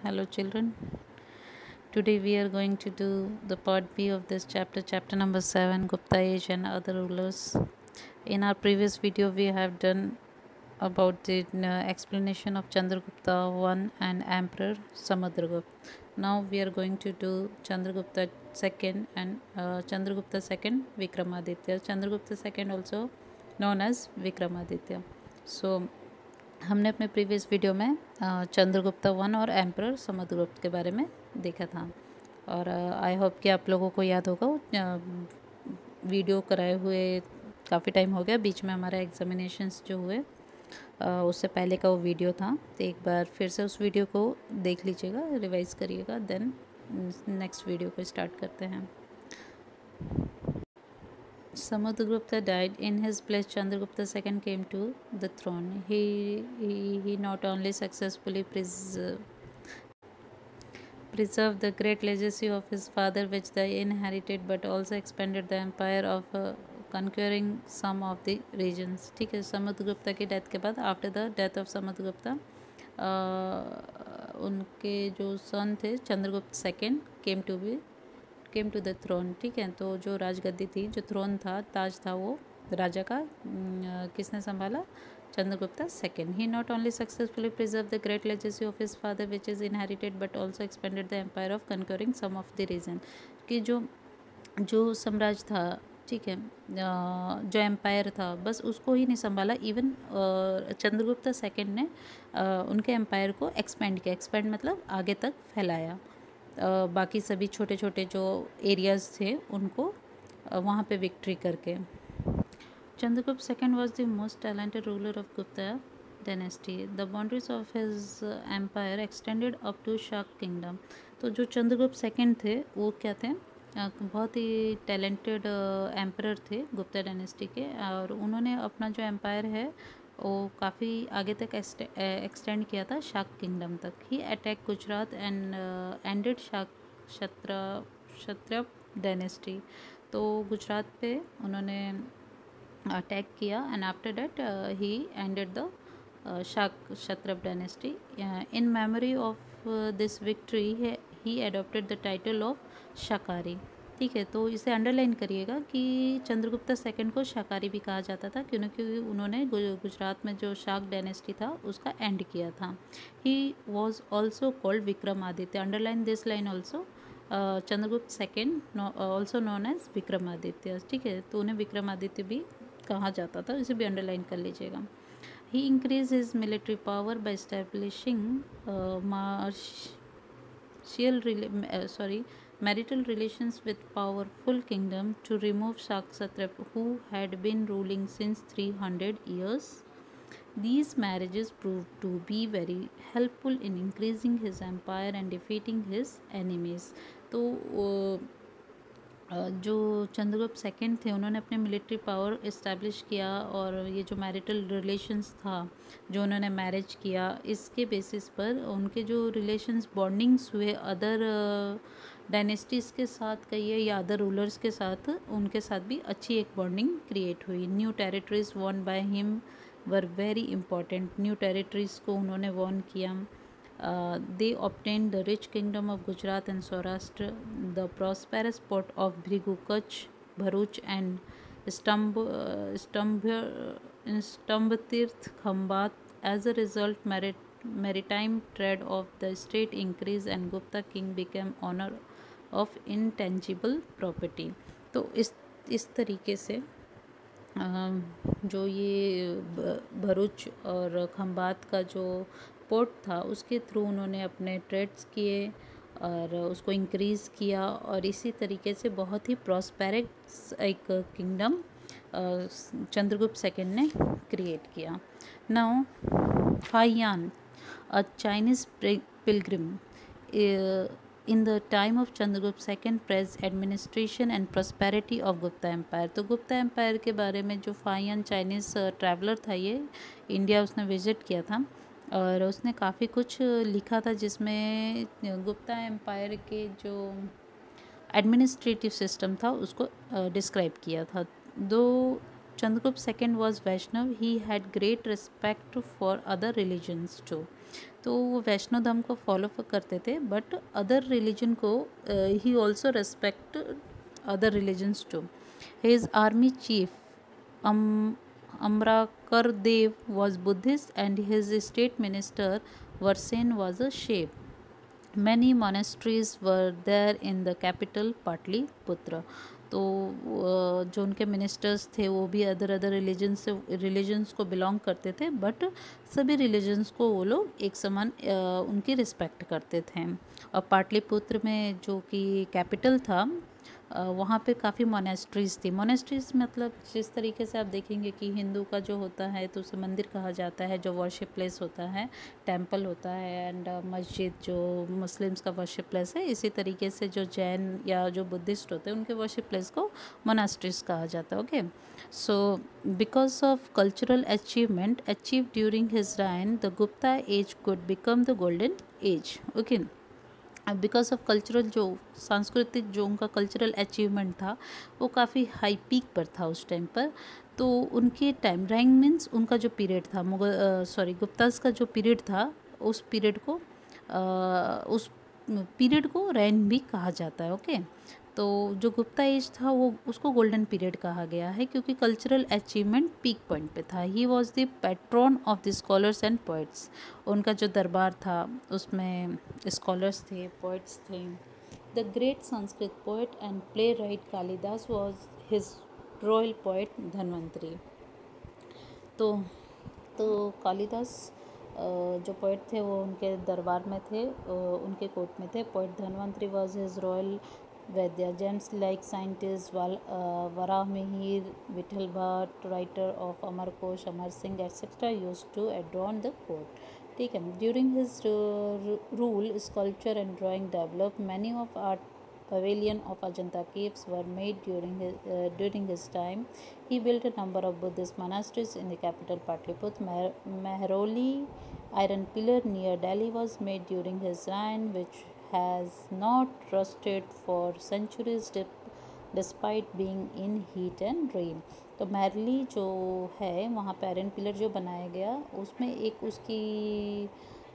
Hello, children. Today we are going to do the part B of this chapter, chapter number 7, Gupta Age and other rulers. In our previous video, we have done about the explanation of Chandragupta I and Emperor Samudragupta. Now we are going to do Chandragupta II and Chandragupta II Vikramaditya. Chandragupta II also known as Vikramaditya. So हमने अपने previous video में Chandragupta one और emperor Samudragupta के बारे में देखा था और आई होप कि आप लोगों को याद होगा वीडियो कराए हुए काफ़ी टाइम हो गया। बीच में हमारा एग्जामिनेशंस जो हुए उससे पहले का वो वीडियो था, तो एक बार फिर से उस वीडियो को देख लीजिएगा, रिवाइज करिएगा, देन नेक्स्ट वीडियो को स्टार्ट करते हैं। Samudragupta died. In his place, Chandragupta II came to the throne. He not only successfully preserved the great legacy of his father, which they inherited, but also expanded the empire of conquering some of the regions. ठीक है, समुद्रगुप्ता की death के बाद, after the death of Samudragupta, उनके जो son थे Chandragupta second came to the throne. ठीक है, तो जो राजगद्दी थी, जो थ्रोन था, ताज था, वो राजा का किसने संभाला? Chandragupta second. He not only successfully preserve the great legacy of his father which is inherited but also expanded the empire of conquering some of the region. कि जो साम्राज्य था, ठीक है, जो एम्पायर था, बस उसको ही नहीं संभाला, इवन चंद्रगुप्ता सेकेंड ने उनके एम्पायर को एक्सपेंड किया। एक्सपेंड मतलब आगे तक फैलाया। बाकी सभी छोटे छोटे जो एरियाज़ थे उनको वहाँ पे विक्ट्री करके। Chandragupta second was the most talented ruler of Gupta dynasty. The boundaries of his empire extended up to Shaka kingdom. तो जो चंद्रगुप्त सेकेंड थे वो क्या थे? बहुत ही टैलेंटेड एम्परर थे गुप्ता डायनेस्टी के, और उन्होंने अपना जो एम्पायर है वो काफ़ी आगे तक एक्सटेंड किया था, शाक किंगडम तक। He attack Gujarat and ended Shaka Kshatrap dynasty. तो गुजरात पे उन्होंने अटैक किया and after that he ended the Shaka Kshatrap dynasty. In memory of this victory he adopted the title of Shakari. ठीक है, तो इसे अंडरलाइन करिएगा कि चंद्रगुप्ता सेकंड को शाकारी भी कहा जाता था, क्योंकि उन्होंने गुजरात में जो शाक डायनेस्टी था उसका एंड किया था। He was also called Vikramaditya. Underline this line also. Chandragupta second also known as Vikramaditya. ठीक है, तो उन्हें विक्रमादित्य भी कहा जाता था, इसे भी अंडरलाइन कर लीजिएगा। He increase his military power by establishing marital relations with powerful kingdom to remove Shak Satrap, who had been ruling since 300 years. These marriages proved to be very helpful in increasing his empire and defeating his enemies. तो जो Chandragupta second थे उन्होंने अपने military power establish किया, और ये जो marital relations था, जो उन्होंने मैरिज किया, इसके बेसिस पर उनके जो रिलेशंस बॉन्डिंग्स हुए अदर डायनेस्टीज़ के साथ कहिए या अदर रूलर्स के साथ, उनके साथ भी अच्छी एक बॉन्डिंग क्रिएट हुई। New territories won by him were very important. New territories को उन्होंने वॉन किया। They obtained the rich kingdom of Gujarat and Saurashtra, the prosperous port of Bhrigu, Kutch, Bharuch and Stambhtirth, Khambat. As a result, maritime trade of the state increased and Gupta king became owner of intangible property. तो इस तरीके से जो ये भरूच और खंबात का जो port था उसके थ्रू उन्होंने अपने ट्रेड्स किए और उसको इंक्रीज़ किया, और इसी तरीके से बहुत ही प्रॉस्पेरस एक किंगडम चंद्रगुप्त सेकेंड ने क्रिएट किया। Now Fa-Hien, a Chinese Pilgrim in the time of Chandragupta II praised administration and prosperity of Gupta Empire। तो गुप्ता एम्पायर के बारे में जो फाइयान चाइनीज़ ट्रैवलर था, ये इंडिया उसने विज़िट किया था और उसने काफ़ी कुछ लिखा था, जिसमें गुप्ता एम्पायर के जो एडमिनिस्ट्रेटिव सिस्टम था उसको डिस्क्राइब किया था। दो Chandragupta second was Vaishnav. He had great respect for other religions too. तो वो वैष्णव धर्म को फॉलो करते थे, बट अदर रिलीजन को he also respect other religions too. His army chief Amrakar Dev was Buddhist and his state minister Varsen was a Shaib. Many monasteries were there in the capital Pataliputra. तो जो उनके मिनिस्टर्स थे वो भी other religions को belong करते थे, बट सभी रिलीजन्स को वो लोग एक समान उनकी रिस्पेक्ट करते थे. और पाटलिपुत्र में जो कि कैपिटल था, वहाँ पे काफ़ी मोनेस्ट्रीज़ थी. मोनेस्ट्रीज़ मतलब जिस तरीके से आप देखेंगे कि हिंदू का जो होता है तो उसे मंदिर कहा जाता है, जो वर्शिप प्लेस होता है, टेंपल होता है, एंड मस्जिद जो मुस्लिम्स का वर्शिप प्लेस है. इसी तरीके से जो जैन या जो बुद्धिस्ट होते हैं उनके वर्शिप प्लेस को मोनास्ट्रीज कहा जाता है. Okay, so because of cultural achievement achieve during his reign the Gupta age could become the golden age. Okay, because of cultural जो सांस्कृतिक जो उनका कल्चरल अचीवमेंट था वो काफ़ी हाई पीक पर था उस टाइम पर. तो उनके टाइम रैंक मीन्स उनका जो पीरियड था गुप्तास का जो पीरियड था उस पीरियड को रैन भी कहा जाता है. ओके, तो जो गुप्ता एज था वो उसको गोल्डन पीरियड कहा गया है क्योंकि कल्चरल अचीवमेंट पीक पॉइंट पे था. He was the patron of the scholars and poets. उनका जो दरबार था उसमें स्कॉलर्स थे, पोइट्स थे. The great Sanskrit poet and play right Kalidas was his royal poet Dhanvantari. तो कालिदास जो पोइट थे वो उनके दरबार में थे, उनके कोर्ट में थे. Poet Dhanvantari was his royal vaidya. Gems like scientist Varaha Mihir, Vithal Bhatt, writer of Amar Kosh, Amar Singh etcetera use to adorn the court. ठीक है. During his rule sculpture and drawing develop. Many of art pavilion of Ajanta caves were made during his time. He built a number of Buddhist monasteries in the capital Patliputra. Mehrauli iron pillar near Delhi was made during his reign, which has not rusted for centuries despite being in heat and rain. तो महरली जो है वहाँ पे iron pillar जो बनाया गया उसमें एक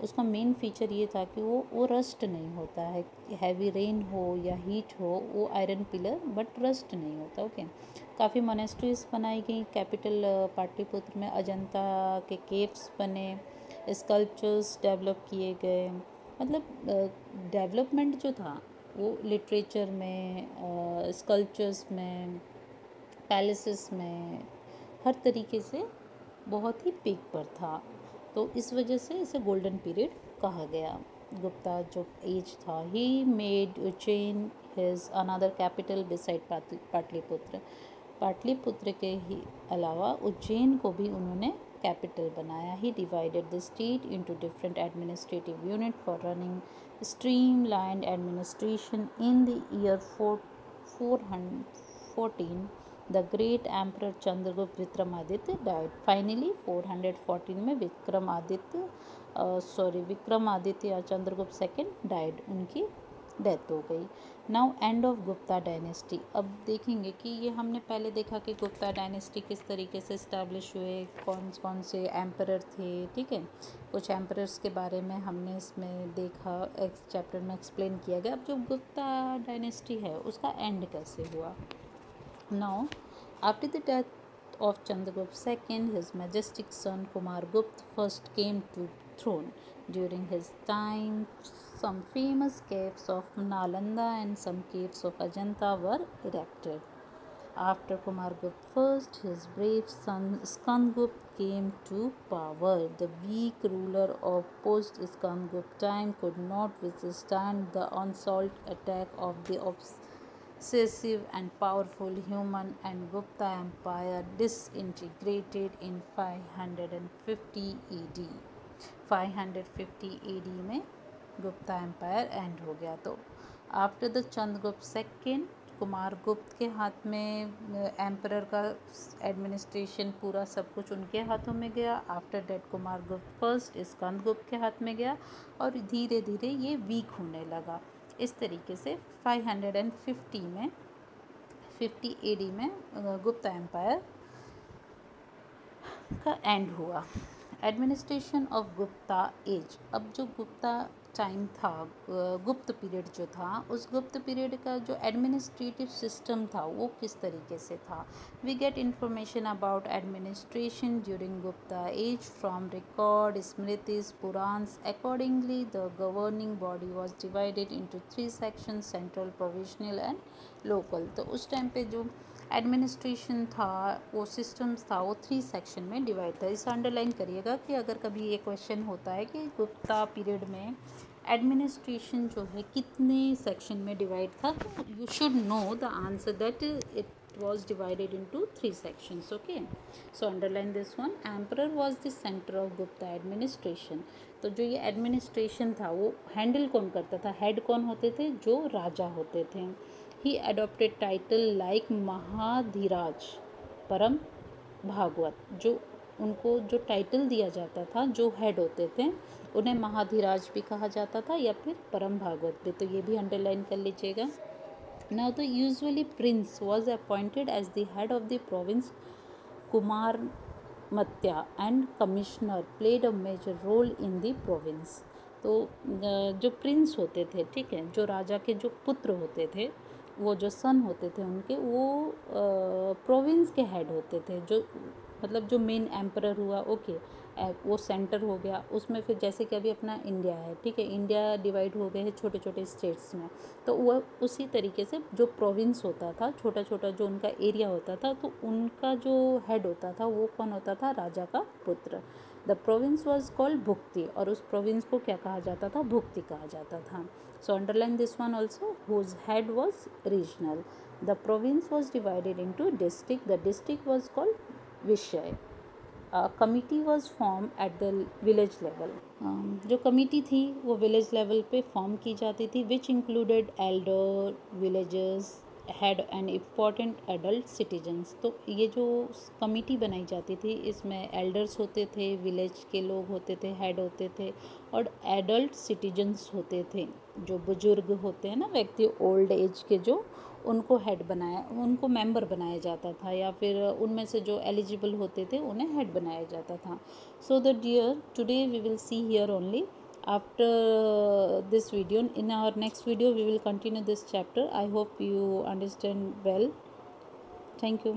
उसका मेन फीचर ये था कि वो रस्ट नहीं होता है. हैवी रेन हो या हीट हो वो आयरन पिलर बट रस्ट नहीं होता. ओके, काफ़ी मोनेस्ट्रीज बनाई गई कैपिटल पाटलिपुत्र में. अजंता के केव्स बने, स्कल्पचर्स डेवलप किए गए. मतलब डेवलपमेंट जो था वो लिटरेचर में, स्कल्पचर्स में, पैलेसेस में, हर तरीके से बहुत ही पीक पर था. तो इस वजह से इसे गोल्डन पीरियड कहा गया. गुप्ता जो एज था, he made Ujjain his another capital beside Pataliputra. Pataliputra के ही अलावा उज्जैन को भी उन्होंने कैपिटल बनाया. He divided the state into different administrative unit for running streamlined administration. In the year 414 the great emperor Chandragupta Vikramaditya died. Finally 414 में विक्रमादित्य या चंद्रगुप्त सेकंड डाइड, उनकी डेथ हो गई. Now end of Gupta dynasty. अब देखेंगे कि ये हमने पहले देखा कि गुप्ता डायनेस्टी किस तरीके से इस्टेब्लिश हुए, कौन से एम्परर थे. ठीक है, कुछ एम्परर्स के बारे में हमने इसमें देखा, एक चैप्टर में एक्सप्लेन किया गया. अब जो गुप्ता डायनेस्टी है उसका एंड कैसे हुआ. Now after the death of Chandragupta II, his majestic son Kumargupta first came to throne. During his time, some famous caves of Nalanda and some caves of Ajanta were erected. After Kumargupta I, his brave son Skandgupta came to power. The weak ruler of post-Skandgupta time could not withstand the onslaught attack of the excessive and powerful human, and Gupta Empire disintegrated in 550 AD. 550 AD में Gupta empire and हो गया. तो after the Chandragupta second, Kumaragupta के हाथ में emperor का administration पूरा सब कुछ उनके हाथों में गया. After that Kumaragupta first Skandagupta के हाथ में गया और धीरे धीरे ये वीक होने लगा. इस तरीके से 550 में 50 AD में गुप्ता एम्पायर का एंड हुआ। एडमिनिस्ट्रेशन ऑफ गुप्ता एज, अब जो गुप्ता टाइम था, गुप्त पीरियड जो था, उस गुप्त पीरियड का जो एडमिनिस्ट्रेटिव सिस्टम था वो किस तरीके से था। We get information about administration during Gupta age from record, Smritis, Puranas. Accordingly the governing body was divided into 3 section, central, provisional and local. तो उस टाइम पे जो एडमिनिस्ट्रेशन था, वो सिस्टम्स था, वो 3 सेक्शन में डिवाइड था। इसे अंडरलाइन करिएगा कि अगर कभी ये क्वेश्चन होता है कि गुप्ता पीरियड में एडमिनिस्ट्रेशन जो है कितने सेक्शन में डिवाइड था, तो you should know the answer that it was divided into 3 sections. Okay, so underline this one. Emperor was the center of Gupta administration. तो जो ये एडमिनिस्ट्रेशन था वो हैंडल कौन करता था, हेड कौन होते थे, जो राजा होते थे। ही अडॉप्टेड टाइटल लाइक महाधीराज, परम भागवत, जो उनको जो टाइटल दिया जाता था, जो हेड होते थे उन्हें महाधीराज भी कहा जाता था या फिर परम भागवत भी। तो ये भी अंडरलाइन कर लीजिएगा। Now the usually prince was appointed as the head of the province. Kumar Matya and commissioner played a major role in the province. तो जो प्रिंस होते थे, ठीक है, जो राजा के जो पुत्र होते थे, वो जो सन होते थे उनके, वो प्रोविंस के हेड होते थे। जो मतलब जो मेन एम्परर हुआ, ओके, वो सेंटर हो गया। उसमें फिर जैसे कि अभी अपना इंडिया है, ठीक है, इंडिया डिवाइड हो गए हैं छोटे छोटे स्टेट्स में, तो वह उसी तरीके से जो प्रोविंस होता था, छोटा छोटा जो उनका एरिया होता था, तो उनका जो हेड होता था वो कौन होता था, राजा का पुत्र। द प्रोविंस वॉज कॉल्ड भुक्ति, और उस प्रोविंस को क्या कहा जाता था, भुक्ति कहा जाता था। So underline this one also, whose head was regional. The province was divided into district, the district was called विषय। Committee was form at the village level. जो कमिटी थी वो विलेज लेवल पे फॉर्म की जाती थी, which included elder, villagers, head and important adult citizens. तो ये जो कमिटी बनाई जाती थी, इसमें एल्डर्स होते थे, विलेज के लोग होते थे, हेड होते थे, और एडल्ट सिटीजन्स होते थे, जो बुजुर्ग होते हैं ना व्यक्ति, ओल्ड एज के, जो उनको हेड बनाया, उनको मेंबर बनाया जाता था, या फिर उनमें से जो एलिजिबल होते थे उन्हें हेड बनाया जाता था। So the dear, today we will see here only. After this video, in our next video we will continue this chapter. I hope you understand well. Thank you.